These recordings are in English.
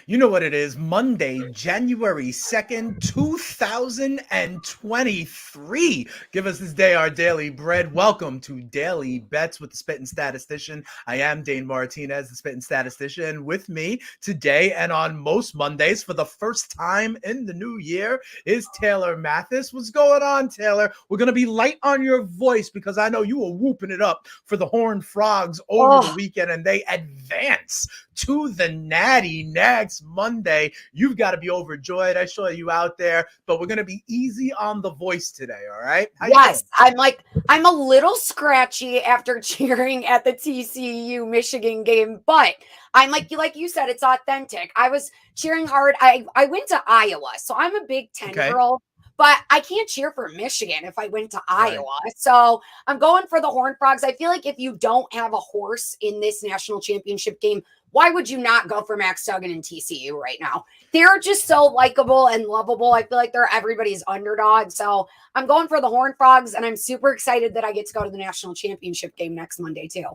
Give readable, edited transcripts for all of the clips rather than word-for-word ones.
You know what it is. Monday, January 2nd, 2023. Give us this day our daily bread. Welcome to Daily Bets with the Spittin Statistician. I am Dane Martinez, the Spittin Statistician. With me today and on most Mondays for the first time in the new year is Taylor Mathis. What's going on, Taylor? We're going to be light on your voice because I know you were whooping it up for the Horned Frogs over the weekend, and they advance to the Natty next Monday. You've got to be overjoyed. I saw you out there, but we're going to be easy on the voice today. All right. Yes. I'm a little scratchy after cheering at the TCU Michigan game, but I'm like you said, it's authentic. I was cheering hard. I went to Iowa, so I'm a Big Ten girl. But I can't cheer for Michigan if I went to Iowa. So I'm going for the Horned Frogs. I feel like if you don't have a horse in this national championship game, why would you not go for Max Duggan and TCU right now? They're just so likable and lovable. I feel like they're everybody's underdog. So I'm going for the Horned Frogs, and I'm super excited that I get to go to the national championship game next Monday too.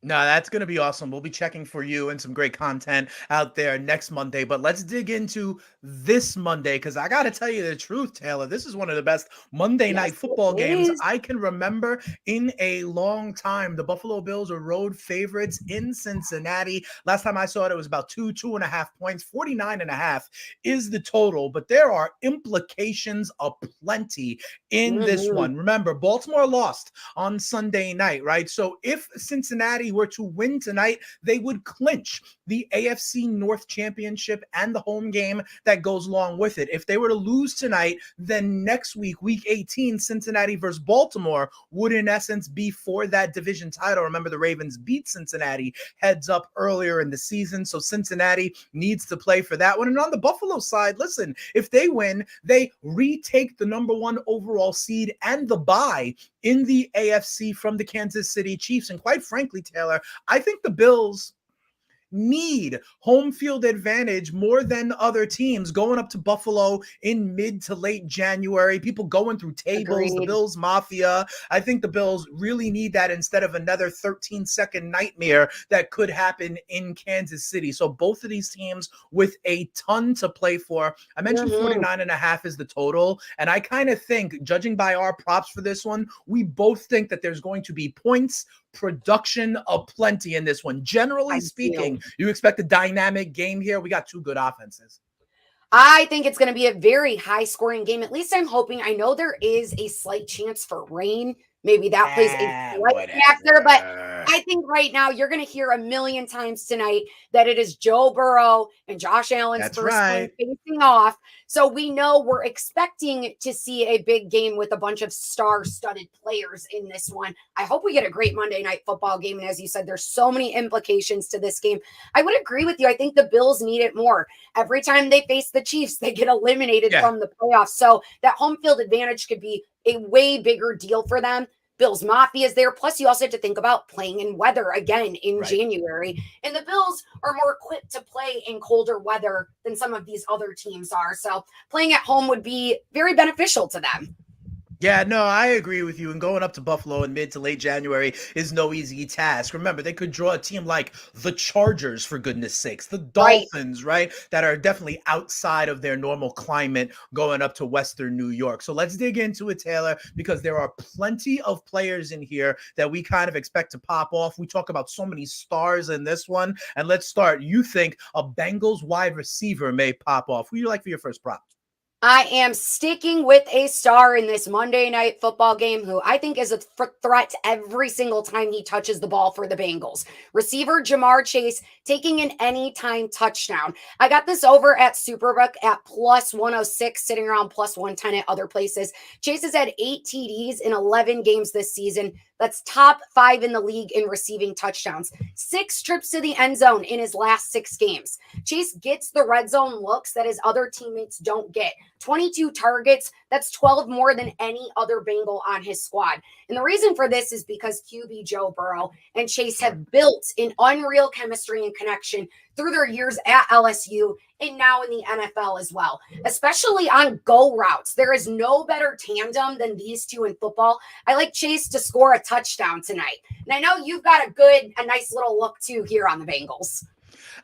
No, that's going to be awesome. We'll be checking for you and some great content out there next Monday. But let's dig into this Monday because I got to tell you the truth, Taylor. This is one of the best Monday night football games I can remember in a long time. The Buffalo Bills are road favorites in Cincinnati. Last time I saw it, it was about 2.5 points. 49.5 is the total. But there are implications aplenty in this one. Remember, Baltimore lost on Sunday night, right? So if Cincinnati were to win tonight, they would clinch the AFC North Championship and the home game that goes along with it. If they were to lose tonight, then next week, week 18, Cincinnati versus Baltimore would in essence be for that division title. Remember, the Ravens beat Cincinnati heads up earlier in the season, so Cincinnati needs to play for that one. And on the Buffalo side, listen, if they win, they retake the number 1 overall seed and the bye in the AFC from the Kansas City Chiefs. And quite frankly, Taylor, I think the Bills need home field advantage more than other teams going up to Buffalo in mid to late January. People going through tables, the Bills Mafia. I think the Bills really need that instead of another 13-second nightmare that could happen in Kansas City. So both of these teams with a ton to play for. I mentioned 49.5 is the total. And I kind of think, judging by our props for this one, we both think that there's going to be points, production aplenty in this one. Generally speaking, you expect a dynamic game here. We got two good offenses. I think it's going to be a very high scoring game. At least I'm hoping. I know there is a slight chance for rain. Maybe that plays a slight factor, but I think right now you're going to hear a million times tonight that it is Joe Burrow and Josh Allen's first game facing off. So we know we're expecting to see a big game with a bunch of star-studded players in this one. I hope we get a great Monday night football game. And as you said, there's so many implications to this game. I would agree with you. I think the Bills need it more. Every time they face the Chiefs, they get eliminated from the playoffs. So that home field advantage could be a way bigger deal for them. Bills Mafia is there. Plus, you also have to think about playing in weather again in January. And the Bills are more equipped to play in colder weather than some of these other teams are. So playing at home would be very beneficial to them. Yeah, no, I agree with you. And going up to Buffalo in mid to late January is no easy task. Remember, they could draw a team like the Chargers, for goodness sakes, the Dolphins, right? That are definitely outside of their normal climate going up to Western New York. So let's dig into it, Taylor, because there are plenty of players in here that we kind of expect to pop off. We talk about so many stars in this one. And let's start. You think a Bengals wide receiver may pop off. Who do you like for your first prop? I am sticking with a star in this Monday night football game who I think is a threat every single time he touches the ball for the Bengals. Receiver Jamar Chase taking an anytime touchdown. I got this over at Superbook at plus 106, sitting around plus 110 at other places. Chase has had 8 TDs in 11 games this season. That's top 5 in the league in receiving touchdowns. 6 trips to the end zone in his last 6 games. Chase gets the red zone looks that his other teammates don't get. 22 targets. That's 12 more than any other Bengal on his squad. And the reason for this is because QB Joe Burrow and Chase have built an unreal chemistry and connection through their years at LSU and now in the NFL as well, especially on go routes. There is no better tandem than these two in football. I like Chase to score a touchdown tonight. And I know you've got a nice little look too here on the Bengals.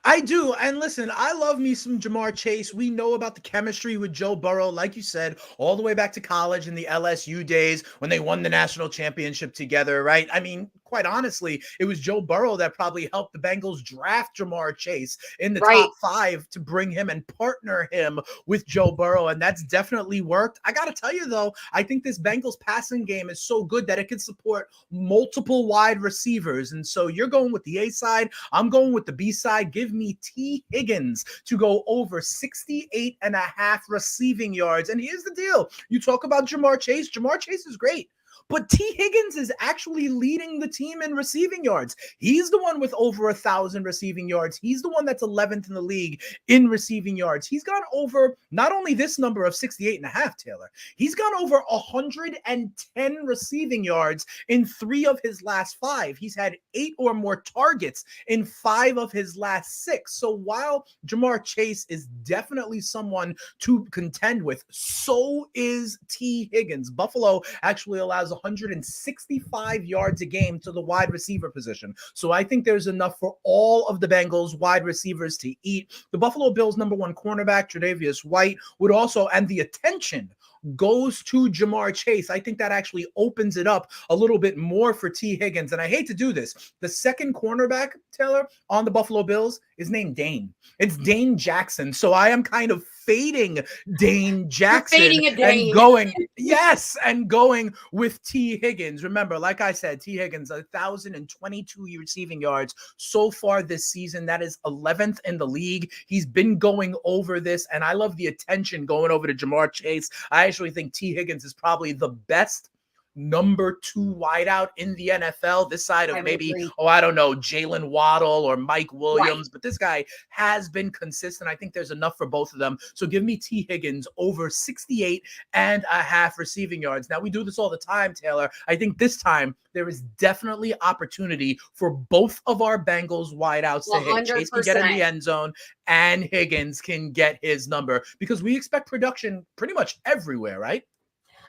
I do. And listen, I love me some Jamar Chase. We know about the chemistry with Joe Burrow, like you said, all the way back to college in the LSU days when they won the national championship together, right? I mean, quite honestly, it was Joe Burrow that probably helped the Bengals draft Jamar Chase in the Right. top 5 to bring him and partner him with Joe Burrow. And that's definitely worked. I got to tell you, though, I think this Bengals passing game is so good that it can support multiple wide receivers. And so you're going with the A side. I'm going with the B side. Give me T. Higgins to go over 68.5 receiving yards. And here's the deal. You talk about Jamar Chase. Jamar Chase is great. But T. Higgins is actually leading the team in receiving yards. He's the one with over 1,000 receiving yards. He's the one that's 11th in the league in receiving yards. He's gone over not only this number of 68.5, Taylor, he's gone over 110 receiving yards in 3 of his last 5. He's had 8 or more targets in 5 of his last 6. So while Jamar Chase is definitely someone to contend with, so is T. Higgins. Buffalo actually allows 165 yards a game to the wide receiver position. So I think there's enough for all of the Bengals wide receivers to eat. The Buffalo Bills #1 cornerback, Tre'Davious White, would also, and the attention goes to Jamar Chase. I think that actually opens it up a little bit more for T. Higgins. And I hate to do this. The second cornerback, Taylor, on the Buffalo Bills is named Dane. It's Dane Jackson. So I am kind of fading Dane Jackson. You're fading a Dane. And going, yes, and going with T. Higgins. Remember, like I said, T. Higgins, 1,022 receiving yards so far this season. That is 11th in the league. He's been going over this, and I love the attention going over to Jamar Chase. I actually think T. Higgins is probably the best #2 wideout in the NFL, this side of maybe, I don't know, Jalen Waddle or Mike Williams, right. But this guy has been consistent. I think there's enough for both of them. So give me T. Higgins over 68.5 receiving yards. Now, we do this all the time, Taylor. I think this time there is definitely opportunity for both of our Bengals wideouts to hit. Chase can get in the end zone and Higgins can get his number because we expect production pretty much everywhere, right?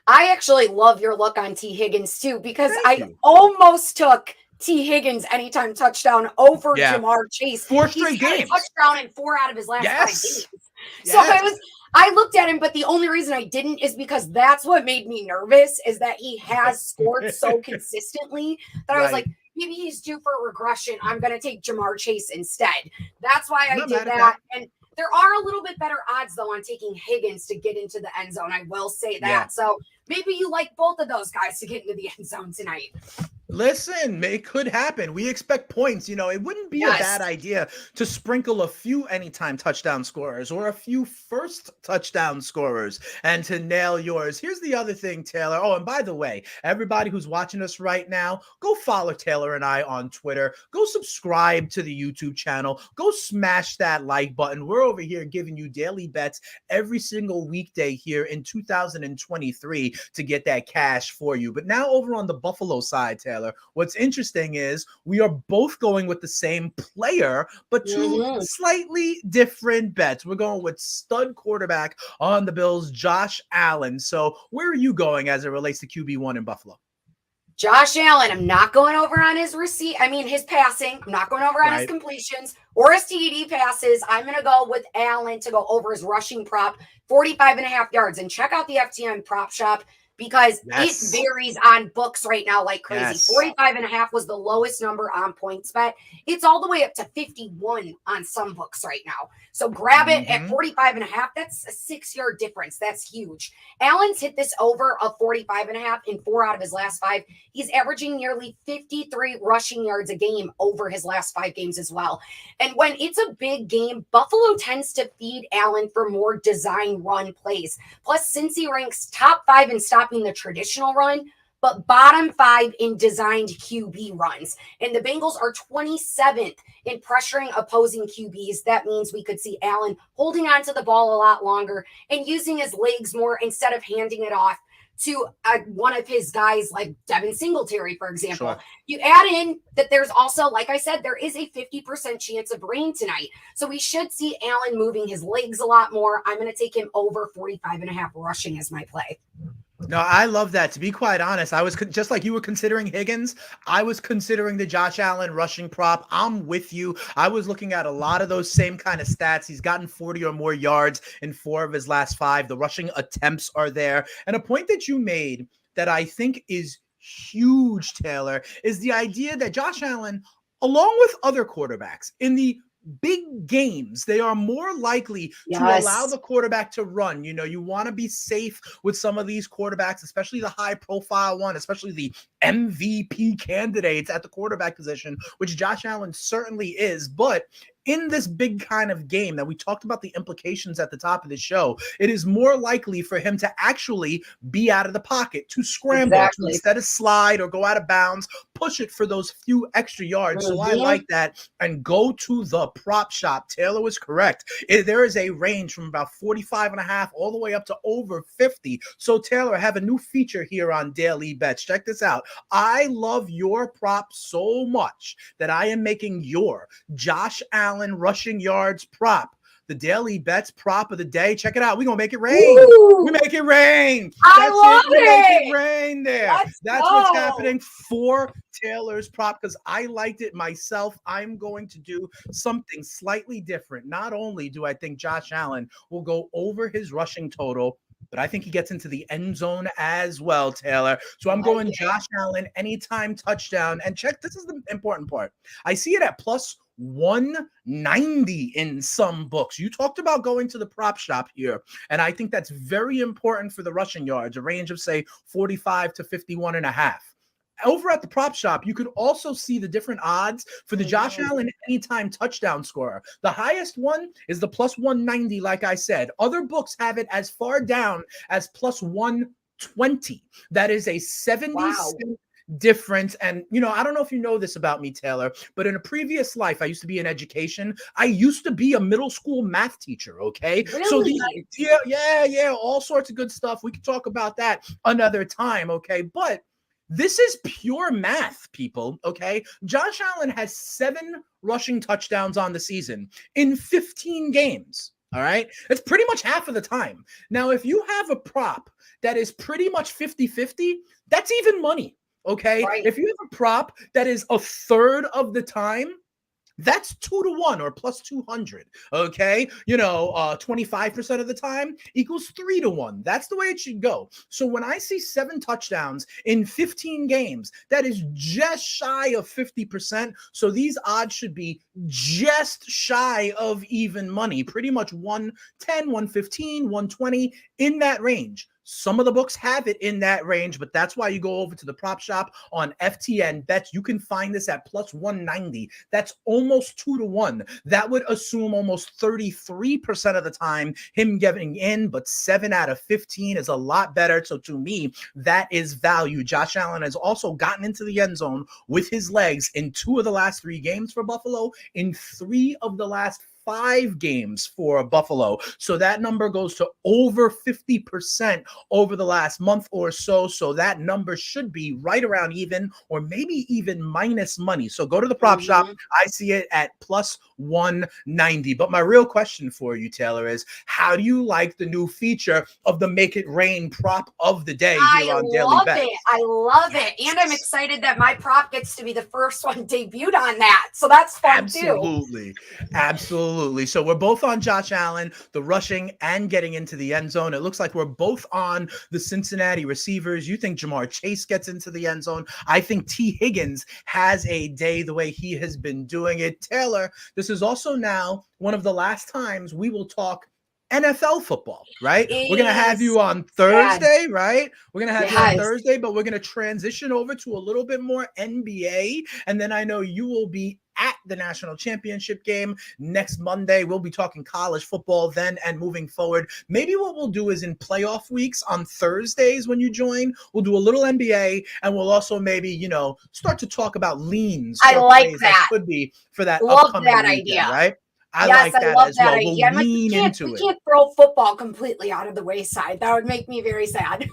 I actually love your look on T. Higgins too, because I almost took T. Higgins anytime touchdown over Jamar Chase. 4 straight games. Touchdown in 4 out of his last 5 games. So I looked at him, but the only reason I didn't is because that's what made me nervous, is that he has scored so consistently that I was like, maybe he's due for regression. I'm going to take Jamar Chase instead. That's why I did that. And there are a little bit better odds, though, on taking Higgins to get into the end zone. I will say that. Yeah. So maybe you like both of those guys to get into the end zone tonight. Listen, it could happen. We expect points. You know, it wouldn't be a bad idea to sprinkle a few anytime touchdown scorers or a few first touchdown scorers and to nail yours. Here's the other thing, Taylor. Oh, and by the way, everybody who's watching us right now, go follow Taylor and I on Twitter. Go subscribe to the YouTube channel. Go smash that like button. We're over here giving you daily bets every single weekday here in 2023 to get that cash for you. But now over on the Buffalo side, Taylor, what's interesting is we are both going with the same player, but 2 slightly different bets. We're going with stud quarterback on the Bills, Josh Allen. So where are you going as it relates to QB1 in Buffalo? Josh Allen, I'm not going over on his his passing. I'm not going over on his completions or his TD passes. I'm going to go with Allen to go over his rushing prop, 45.5 yards. And check out the FTN prop shop, because it varies on books right now like crazy. 45.5 was the lowest number on PointsBet. It's all the way up to 51 on some books right now. So grab it at 45.5. That's a 6-yard difference. That's huge. Allen's hit this over of 45.5 in 4 out of his last 5. He's averaging nearly 53 rushing yards a game over his last 5 games as well. And when it's a big game, Buffalo tends to feed Allen for more design run plays. Plus, Cincy ranks top 5 in stopping the traditional run, but bottom 5 in designed QB runs. And the Bengals are 27th in pressuring opposing QBs. That means we could see Allen holding on to the ball a lot longer and using his legs more instead of handing it off to one of his guys like Devin Singletary, for example. You add in that there's also, like I said, there is a 50% chance of rain tonight. So we should see Allen moving his legs a lot more. I'm going to take him over 45.5 rushing as my play. No, I love that. To be quite honest, I was just like you were considering Higgins. I was considering the Josh Allen rushing prop. I'm with you. I was looking at a lot of those same kind of stats. He's gotten 40 or more yards in 4 of his last 5. The rushing attempts are there. And a point that you made that I think is huge, Taylor, is the idea that Josh Allen, along with other quarterbacks in the big games, they are more likely to allow the quarterback to run. You know, you want to be safe with some of these quarterbacks, especially the high profile one, especially the MVP candidates at the quarterback position, which Josh Allen certainly is. But in this big kind of game that we talked about the implications at the top of the show, it is more likely for him to actually be out of the pocket, to scramble, to instead of slide or go out of bounds, push it for those few extra yards. So I like that. And go to the prop shop. Taylor was correct. There is a range from about 45.5 all the way up to over 50. So Taylor, I have a new feature here on Daily Bets. Check this out. I love your prop so much that I am making your Josh Allen rushing yards prop the Daily Bets prop of the day. Check it out. We're going to make it rain. Ooh, we make it rain. I love it. We make it rain there. That's go. what's happening for Taylor's prop because I liked it myself. I'm going to do something slightly different. Not only do I think Josh Allen will go over his rushing total, but I think he gets into the end zone as well, Taylor. So I'm going Josh Allen anytime touchdown. And check, this is the important part. I see it at plus 190 in some books. You talked about going to the prop shop here, and I think that's very important for the rushing yards, a range of, say, 45 to 51.5. Over at the prop shop, you could also see the different odds for the Josh Allen anytime touchdown scorer. The highest one is the plus 190, like I said. Other books have it as far down as plus 120. That is a 70-cent difference. And, you know, I don't know if you know this about me, Taylor, but in a previous life, I used to be in education. I used to be a middle school math teacher, okay? Really? So yeah, all sorts of good stuff. We could talk about that another time, okay? But this is pure math, people, okay? Josh Allen has 7 rushing touchdowns on the season in 15 games, all right? That's pretty much half of the time. Now, if you have a prop that is pretty much 50-50, that's even money, okay? Right. If you have a prop that is a third of the time, that's 2-1 or plus 200. Okay. 25% of the time equals 3-1. That's the way it should go. So when I see 7 touchdowns in 15 games, that is just shy of 50%. So these odds should be just shy of even money, pretty much 110, 115, 120 in that range. Some of the books have it in that range, but that's why you go over to the prop shop on FTN Bets. You can find this at plus 190. That's almost 2-1. That would assume almost 33% of the time him getting in, but 7 out of 15 is a lot better. So to me, that is value. Josh Allen has also gotten into the end zone with his legs in 2 of the last 3 games for Buffalo, in 3 of the last 5 games for Buffalo. So that number goes to over 50% over the last month or so. So that number should be right around even, or maybe even minus money. So go to the prop shop. I see it at plus 190. But my real question for you, Taylor, is how do you like the new feature of the Make It Rain prop of the day here on Daily Bets? I love it. And I'm excited that my prop gets to be the first one debuted on that. So that's fun too. Absolutely. So we're both on Josh Allen, the rushing and getting into the end zone. It looks like we're both on the Cincinnati receivers. You think Jamar Chase gets into the end zone. I think T. Higgins has a day the way he has been doing it. Taylor, this is also now one of the last times we will talk NFL football, right? We're going to have you on Thursday, right? We're going to have you on Thursday, but we're going to transition over to a little bit more NBA. And then I know you will be at the national championship game next Monday. We'll be talking college football then and moving forward. Maybe what we'll do is in playoff weeks on Thursdays when you join, we'll do a little NBA and we'll also maybe, start to talk about leans. I like that. Could be for that upcoming that weekend, idea, right? I love as that well. idea. We'll lean we into it. We can't throw football completely out of the wayside. That would make me very sad.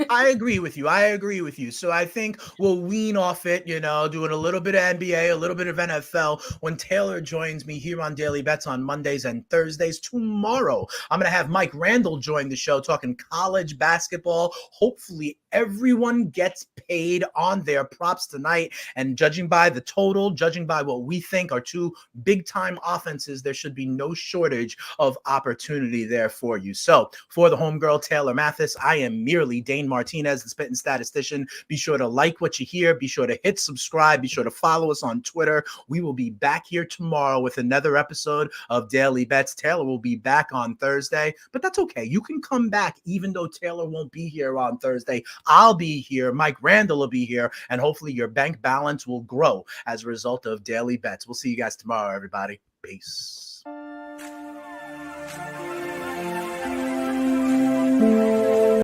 I agree with you. I agree with you. So I think we'll wean off it, doing a little bit of NBA, a little bit of NFL when Taylor joins me here on Daily Bets on Mondays and Thursdays. Tomorrow, I'm going to have Mike Randall join the show talking college basketball. Hopefully, everyone gets paid on their props tonight. And judging by the total, judging by what we think are two big-time offenses, there should be no shortage of opportunity there for you. So for the homegirl, Taylor Mathis, I am merely Dane Martinez, the Spittin Statistician. Be sure to like what you hear. Be sure to hit subscribe. Be sure to follow us on Twitter. We will be back here tomorrow with another episode of Daily Bets. Taylor will be back on Thursday, but that's okay. You can come back even though Taylor won't be here on Thursday. I'll be here. Mike Randall will be here, and hopefully your bank balance will grow as a result of Daily Bets. We'll see you guys tomorrow, everybody. Peace.